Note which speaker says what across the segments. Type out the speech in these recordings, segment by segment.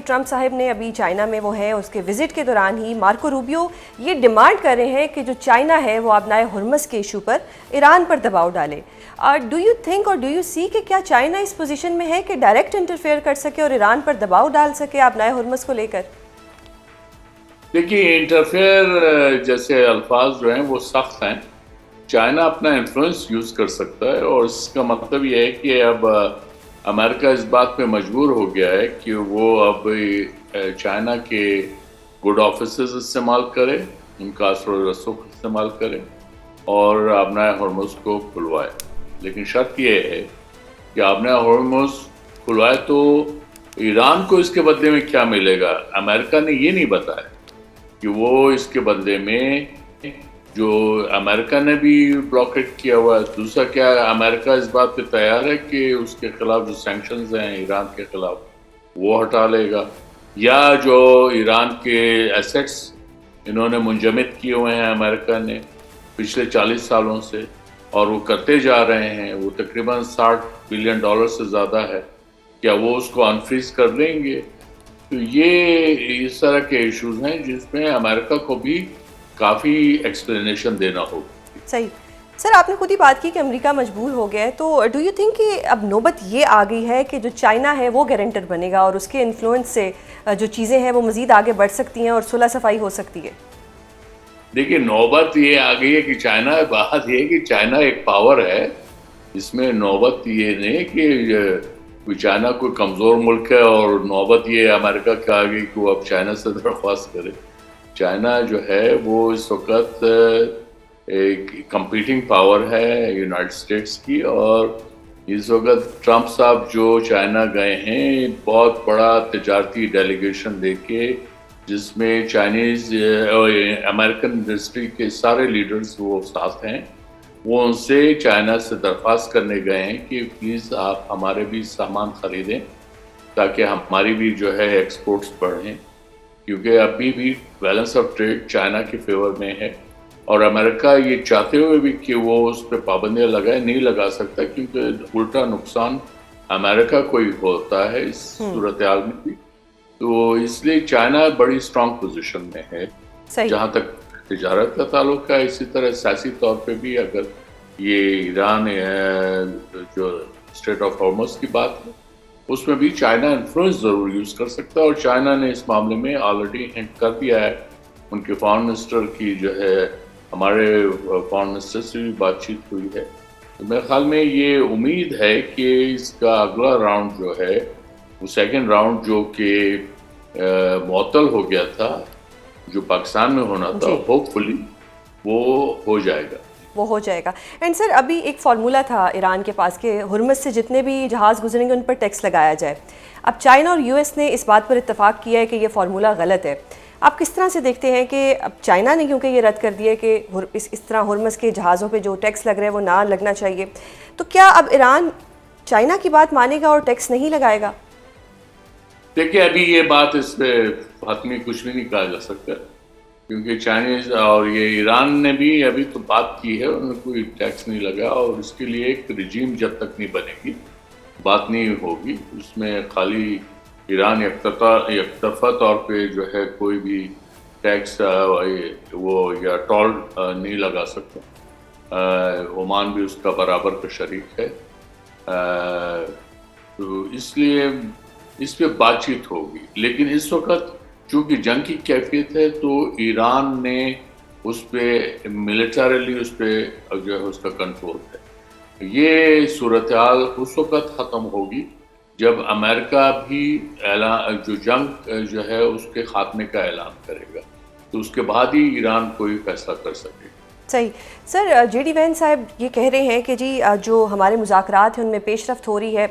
Speaker 1: Trump صاحب نے ابھی چائنا میں وہ ہیں، اس کے وزٹ کے دوران ہی مارکو روبیو یہ ڈیمانڈ کر رہے ہیں کہ جو چائنا ہے وہ آبنائے ہرمز کے ایشو پر ایران پر دباؤ ڈالے. ڈو یو تھنک اور ڈو یو سی کہ کیا چائنا اس پوزیشن میں ہے کہ ڈائریکٹ انٹرفیئر کر سکے اور ایران پر دباؤ ڈال سکے آبنائے ہرمز کو لے کر؟
Speaker 2: دیکھیے، انٹرفیئر جیسے الفاظ جو ہیں وہ سخت ہیں. چائنا اپنا انفلوئنس یوز کر سکتا ہے، اور اس کا مطلب یہ ہے کہ اب امریکہ اس بات پہ مجبور ہو گیا ہے کہ وہ اب چائنا کے گڈ آفیسز استعمال کرے، ان کا اثر و رسوخ استعمال کرے اور آبنائے ہرمز کو کھلوائے. لیکن شرط یہ ہے کہ آبنائے ہرمز کھلوائے تو ایران کو اس کے بدلے میں کیا ملے گا. امریکہ نے یہ نہیں بتایا کہ وہ اس کے بدلے میں جو امریکہ نے بھی بلاکیٹ کیا ہوا ہے. دوسرا کیا امریکہ اس بات پہ تیار ہے کہ اس کے خلاف جو سینکشنز ہیں ایران کے خلاف وہ ہٹا لے گا، یا جو ایران کے ایسیٹس انہوں نے منجمد کیے ہوئے ہیں امریکہ نے پچھلے 40 سالوں سے اور وہ کرتے جا رہے ہیں، وہ تقریباً $60 بلین سے زیادہ ہے، کیا وہ اس کو انفریز کر لیں گے؟ تو یہ اس طرح کے ایشوز ہیں جس میں امریکہ کو بھی کافی ایکسپلینیشن دینا ہوگا.
Speaker 1: صحیح. سر، آپ نے خود ہی بات کی کہ امریکہ مجبور ہو گیا ہے، تو ڈو یو تھنک کہ اب نوبت یہ آ گئی ہے کہ جو چائنا ہے وہ گارنٹر بنے گا اور اس کے انفلوئنس سے جو چیزیں ہیں وہ مزید آگے بڑھ سکتی ہیں اور صلح صفائی ہو سکتی ہے؟
Speaker 2: دیکھیے، نوبت یہ آ گئی ہے کہ بات یہ ہے کہ چائنا ایک پاور ہے. اس میں نوبت یہ نہیں کہ چائنا کوئی کمزور ملک ہے اور نوبت یہ امریکہ کے آ گئی کہ وہ اب چائنا سے درخواست کرے. چائنا جو ہے وہ اس وقت ایک کمپیٹنگ پاور ہے یونائٹڈ اسٹیٹس کی، اور اس وقت ٹرمپ صاحب جو چائنا گئے ہیں بہت بڑا تجارتی ڈیلیگیشن لے کے، جس میں چائنیز اور امریکن انڈسٹری کے سارے لیڈرز وہ ساتھ ہیں. وہ ان سے چائنا سے درخواست کرنے گئے ہیں کہ پلیز آپ ہمارے بھی سامان خریدیں تاکہ ہماری بھی جو ہے ایکسپورٹس بڑھیں، کیونکہ ابھی بھی بیلنس آف ٹریڈ چائنا کے فیور میں ہے. اور امریکہ یہ چاہتے ہوئے بھی کہ وہ اس پہ پابندیاں لگائے نہیں لگا سکتا، کیونکہ الٹا نقصان امریکہ کو ہی ہوتا ہے اس صورتحال میں بھی. تو اس لیے چائنا بڑی اسٹرانگ پوزیشن میں ہے جہاں تک تجارت کا تعلق ہے. اسی طرح سیاسی طور پہ بھی اگر یہ ایران جو اسٹریٹ آف ہارمز کی بات ہے اس میں بھی چائنا انفلوئنس ضرور یوز کر سکتا ہے، اور چائنا نے اس معاملے میں آلریڈی ہنٹ کر دیا ہے. ان کے فارن منسٹر کی جو ہے ہمارے فارن منسٹر سے بھی بات چیت ہوئی ہے. تو میرے خیال میں یہ امید ہے کہ اس کا اگلا راؤنڈ جو ہے وہ سیکنڈ راؤنڈ جو کہ معطل ہو گیا تھا، جو پاکستان میں ہونا تھا، ہوپ فلی وہ ہو جائے گا.
Speaker 1: اینڈ سر، ابھی ایک فارمولا تھا ایران کے پاس کہ ہرمز سے جتنے بھی جہاز گزریں گے ان پر ٹیکس لگایا جائے. اب چائنا اور یو ایس نے اس بات پر اتفاق کیا ہے کہ یہ فارمولا غلط ہے. آپ کس طرح سے دیکھتے ہیں کہ اب چائنا نے کیونکہ یہ رد کر دیا کہ اس طرح ہرمز کے جہازوں پہ جو ٹیکس لگ رہے ہیں وہ نہ لگنا چاہیے، تو کیا اب ایران چائنا کی بات مانے گا اور ٹیکس نہیں لگائے گا؟
Speaker 2: دیکھیے، ابھی یہ بات اس پہ حتمی کچھ بھی نہیں کہا جا سکتا، کیونکہ چائنیز اور یہ ایران نے بھی ابھی تو بات کی ہے، انہوں نے کوئی ٹیکس نہیں لگا، اور اس کے لیے ایک رجیم جب تک نہیں بنے گی بات نہیں ہوگی. اس میں خالی ایران یکطرفہ طور پہ جو ہے کوئی بھی ٹیکس وہ یا ٹول نہیں لگا سکتا. عمان بھی اس کا برابر کا شریک ہے. تو اس لیے اس پہ بات چیت ہوگی. لیکن اس وقت چونکہ جنگ کی کیفیت ہے تو ایران نے اس پہ ملیٹریلی اس پہ جو ہے اس کا کنٹرول ہے. یہ صورتحال اس وقت ختم ہوگی جب امریکہ بھی جو جنگ جو ہے اس کے خاتمے کا اعلان کرے گا، تو اس کے بعد ہی ایران کوئی فیصلہ کر سکے گا.
Speaker 1: صحیح. سر، جے ڈی وینس صاحب یہ کہہ رہے ہیں کہ جی جو ہمارے مذاکرات ہیں ان میں پیش رفت ہو رہی ہے.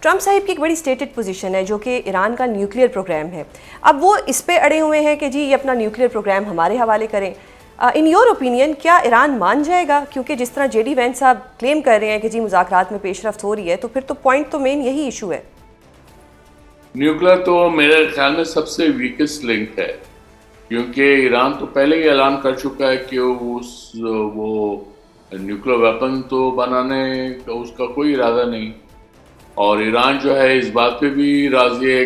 Speaker 1: ٹرمپ صاحب کی ایک بڑی اسٹیٹڈ پوزیشن ہے جو کہ ایران کا نیوکلیئر پروگرام ہے. اب وہ اس پہ اڑے ہوئے ہیں کہ جی یہ اپنا نیوکلیئر پروگرام ہمارے حوالے کریں. ان یور اوپینین کیا ایران مان جائے گا؟ کیونکہ جس طرح جے ڈی وینس صاحب کلیم کر رہے ہیں کہ جی مذاکرات میں پیش رفت ہو رہی ہے، تو پھر تو پوائنٹ تو مین یہی ایشو ہے.
Speaker 2: نیوکلیئر تو میرے خیال میں سب سے ویکسٹ لنک ہے، کیونکہ ایران تو پہلے ہی اعلان کر چکا ہے کہ وہ نیوکلیئر ویپن تو بنانے کا اس کا کوئی ارادہ نہیں. اور ایران جو ہے اس بات پہ بھی راضی ہے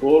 Speaker 2: 4